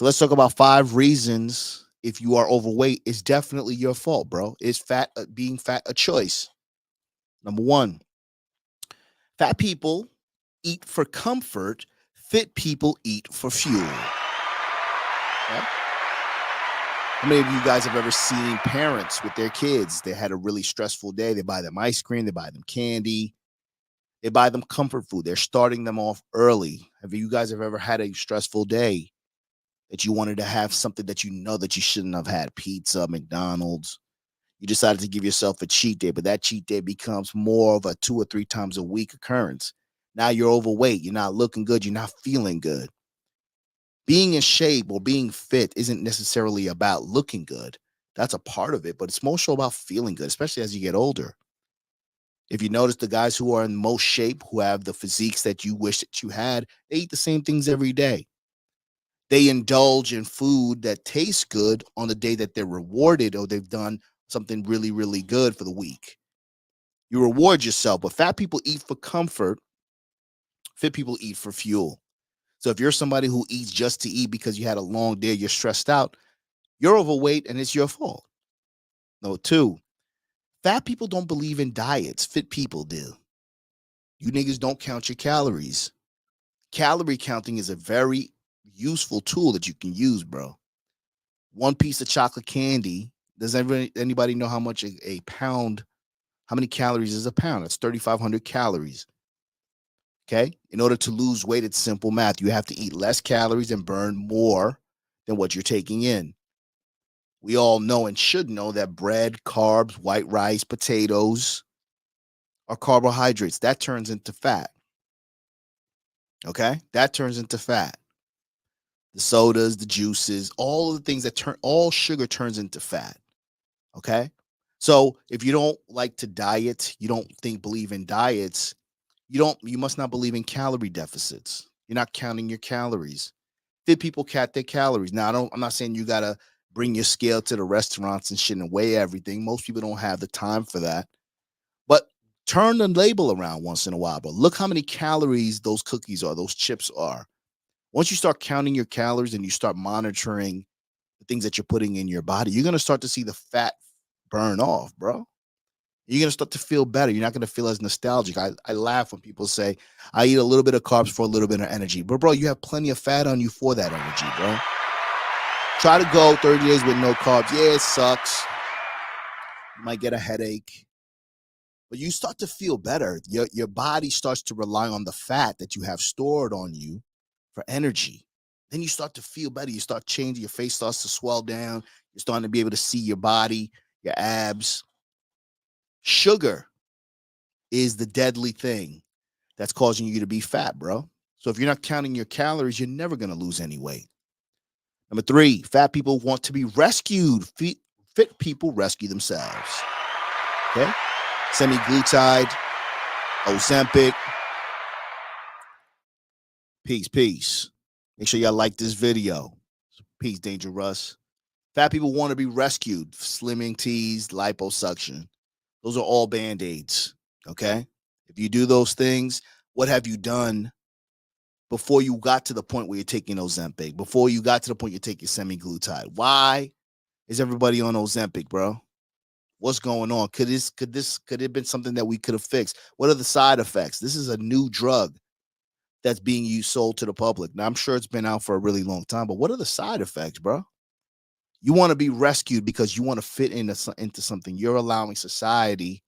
So let's talk about 5 reasons if you are overweight. It's definitely your fault, bro. Is being fat a choice? Number one, fat people eat for comfort. Fit people eat for fuel. Okay? How many of you guys have ever seen parents with their kids? They had a really stressful day. They buy them ice cream, they buy them candy, they buy them comfort food. They're starting them off early. Have you guys have ever had a stressful day that you wanted to have something that you know that you shouldn't have had? Pizza, McDonald's. You decided to give yourself a cheat day, but that cheat day becomes more of a 2 or 3 times a week occurrence. Now you're overweight. You're not looking good. You're not feeling good. Being in shape or being fit isn't necessarily about looking good. That's a part of it, but it's more so about feeling good, especially as you get older. If you notice the guys who are in most shape, who have the physiques that you wish that you had, they eat the same things every day. They indulge in food that tastes good on the day that they're rewarded or they've done something really, really good for the week. You reward yourself, but fat people eat for comfort, fit people eat for fuel. So if you're somebody who eats just to eat because you had a long day, you're stressed out, you're overweight and it's your fault. No, two, fat people don't believe in diets, fit people do. You niggas don't count your calories. Calorie counting is a very useful tool that you can use, bro. One piece of chocolate candy. Does anybody know how much a pound, how many calories is a pound? That's 3,500 calories. Okay. In order to lose weight, it's simple math. You have to eat less calories and burn more than what you're taking in. We all know and should know that bread, carbs, white rice, potatoes are carbohydrates. That turns into fat. Okay. That turns into fat. The sodas, the juices, all of the things that all sugar turns into fat. Okay. So if you don't like to diet, you don't believe in diets, you must not believe in calorie deficits. You're not counting your calories. Fit people count their calories. Now, I'm not saying you gotta bring your scale to the restaurants and shit and weigh everything. Most people don't have the time for that. But turn the label around once in a while, bro. Look how many calories those cookies are, those chips are. Once you start counting your calories and you start monitoring the things that you're putting in your body, you're gonna start to see the fat burn off, bro. You're gonna start to feel better. You're not gonna feel as nostalgic. I laugh when people say, I eat a little bit of carbs for a little bit of energy. But bro, you have plenty of fat on you for that energy, bro. Try to go 30 days with no carbs. Yeah, it sucks. You might get a headache. But you start to feel better. Your body starts to rely on the fat that you have stored on you for energy. Then you start to feel better. You start changing. Your face starts to swell down. You're starting to be able to see your body, your abs. Sugar is the deadly thing that's causing you to be fat, bro. So if you're not counting your calories, you're never going to lose any weight. Number three, fat people want to be rescued. Fit people rescue themselves. Okay? Semi-glutide, Ozempic. Peace, peace. Make sure y'all like this video. Peace, Danger Russ. Fat people want to be rescued. Slimming teas, liposuction. Those are all band-aids. Okay? If you do those things, what have you done before you got to the point where you're taking Ozempic? Before you got to the point you're taking semi-glutide? Why is everybody on Ozempic, bro? What's going on? Could it have been something that we could have fixed? What are the side effects? This is a new drug that's being used sold to the public. Now I'm sure it's been out for a really long time, but what are the side effects, bro? You want to be rescued because you want to fit into something. You're allowing society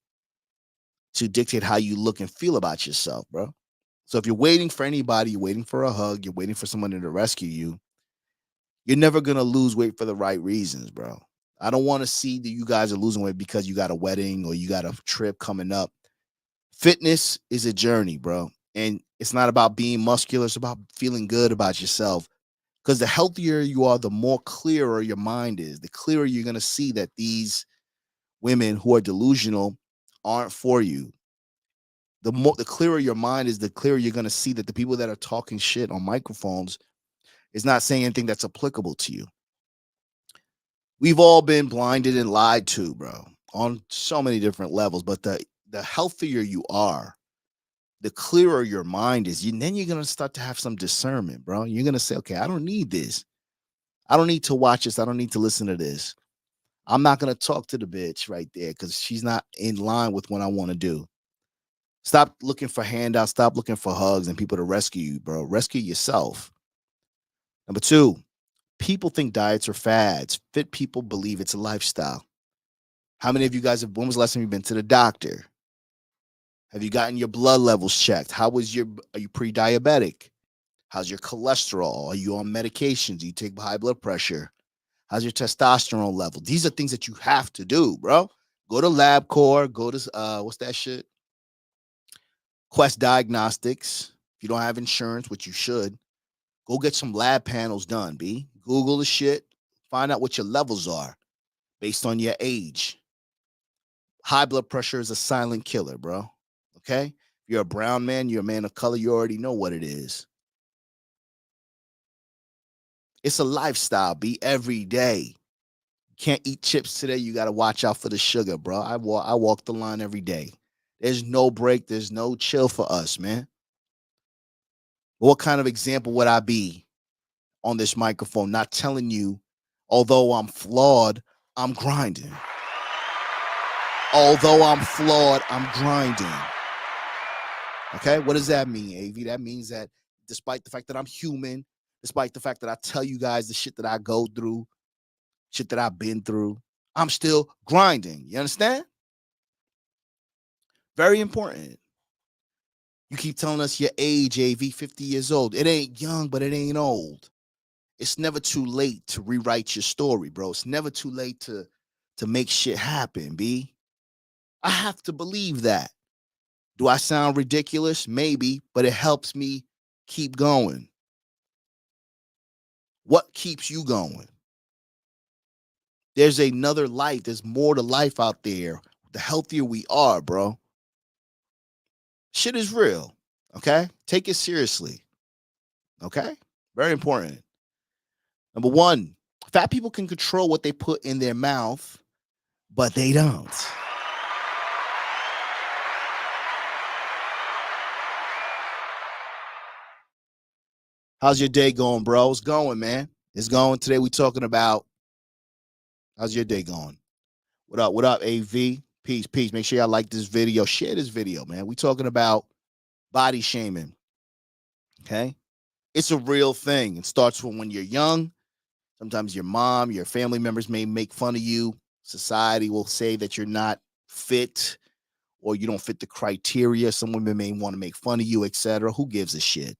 to dictate how you look and feel about yourself, bro. So if you're waiting for anybody, you're waiting for a hug, you're waiting for someone to rescue you, you're never gonna lose weight for the right reasons, bro. I don't want to see that you guys are losing weight because you got a wedding or you got a trip coming up. Fitness is a journey, bro. And it's not about being muscular, it's about feeling good about yourself. Because the healthier you are, the more clearer your mind is, the clearer you're gonna see that these women who are delusional aren't for you. The clearer your mind is, the clearer you're gonna see that the people that are talking shit on microphones is not saying anything that's applicable to you. We've all been blinded and lied to, bro, on so many different levels. But the healthier you are, the clearer your mind is. Then you're gonna start to have some discernment, bro. You're gonna say, okay, I don't need this. I don't need to watch this. I don't need to listen to this. I'm not going to talk to the bitch right there because she's not in line with what I want to do. Stop looking for handouts. Stop looking for hugs and people to rescue you, bro. Rescue yourself. Number two, people think diets are fads. Fit people believe it's a lifestyle. How many of you guys when was the last time you've been to the doctor? Have you gotten your blood levels checked? Are you pre-diabetic? How's your cholesterol? Are you on medications? Do you take high blood pressure? How's your testosterone level? These are things that you have to do, bro. Go to LabCorp, go to what's that shit? Quest Diagnostics. If you don't have insurance, which you should, go get some lab panels done, B. Google the shit. Find out what your levels are based on your age. High blood pressure is a silent killer, bro. Okay? If you're a brown man, you're a man of color, you already know what it is. It's a lifestyle, B, every day. You can't eat chips today. You got to watch out for the sugar, bro. I walk the line every day. There's no break. There's no chill for us, man. What kind of example would I be on this microphone? Not telling you, although I'm flawed, I'm grinding. Although I'm flawed, I'm grinding. Okay, what does that mean, AV? That means that despite the fact that I'm human, despite the fact that I tell you guys the shit that I go through, shit that I've been through, I'm still grinding. You understand? Very important. You keep telling us your age, AV, 50 years old. It ain't young, but it ain't old. It's never too late to rewrite your story, bro. It's never too late to make shit happen, B. I have to believe that. Do I sound ridiculous? Maybe, but it helps me keep going. What keeps you going? There's another life. There's more to life out there. The healthier we are, bro. Shit is real. Okay? Take it seriously. Okay? Very important. Number one, fat people can control what they put in their mouth, but they don't. How's your day going, bro? It's going, man. It's going. Today we're talking about how's your day going? What up? What up, AV? Peace, peace. Make sure y'all like this video. Share this video, man. We're talking about body shaming. Okay? It's a real thing. It starts from when you're young. Sometimes your mom, your family members may make fun of you. Society will say that you're not fit or you don't fit the criteria. Some women may want to make fun of you, etc. Who gives a shit?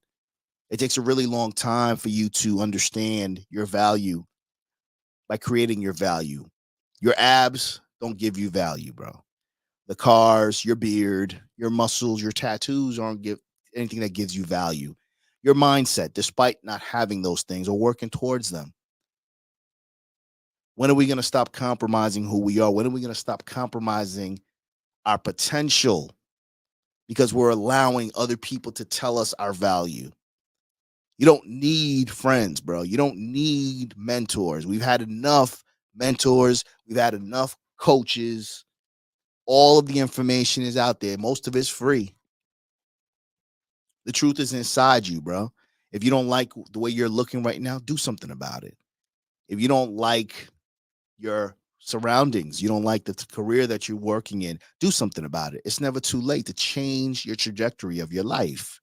It takes a really long time for you to understand your value by creating your value. Your abs don't give you value, bro. The cars, your beard, your muscles, your tattoos aren't give anything that gives you value. Your mindset, despite not having those things or working towards them. When are we going to stop compromising who we are? When are we going to stop compromising our potential because we're allowing other people to tell us our value? You don't need friends, bro. You don't need mentors. We've had enough mentors. We've had enough coaches. All of the information is out there. Most of it's free. The truth is inside you, bro. If you don't like the way you're looking right now, do something about it. If you don't like your surroundings, you don't like the career that you're working in, do something about it. It's never too late to change your trajectory of your life.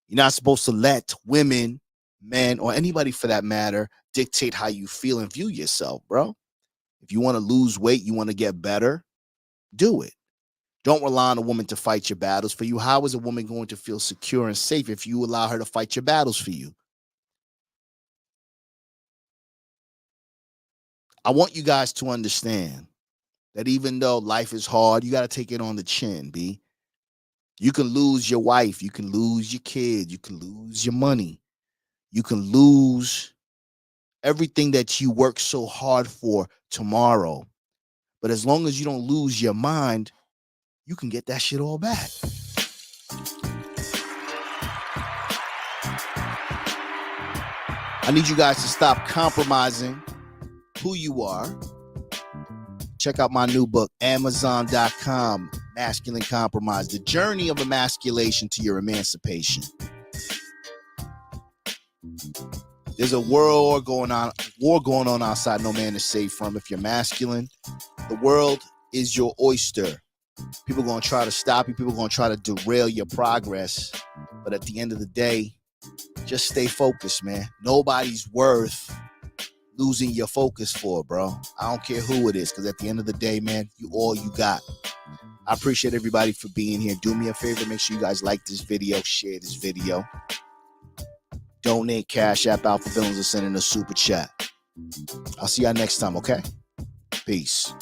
You're not supposed to let women, men, or anybody for that matter dictate how you feel and view yourself, bro. If you want to lose weight, you want to get better, do it. Don't rely on a woman to fight your battles for you. How is a woman going to feel secure and safe if you allow her to fight your battles for you? I want you guys to understand that even though life is hard, you got to take it on the chin, B. You can lose your wife. You can lose your kid. You can lose your money. You can lose everything that you work so hard for tomorrow. But as long as you don't lose your mind, you can get that shit all back. I need you guys to stop compromising who you are. Check out my new book, Amazon.com, Masculine Compromise, The Journey of Emasculation to Your Emancipation. There's a war going on outside no man is safe from. If you're masculine, the world is your oyster. People are going to try to stop you. People are going to try to derail your progress. But at the end of the day, just stay focused, man. Nobody's worth losing your focus for, bro. I don't care who it is, because at the end of the day, man, you all you got. I appreciate everybody for being here. Do me a favor. Make sure you guys like this video, share this video. Donate, Cash App, Alpha Villains, or send in a super chat. I'll see y'all next time, okay? Peace.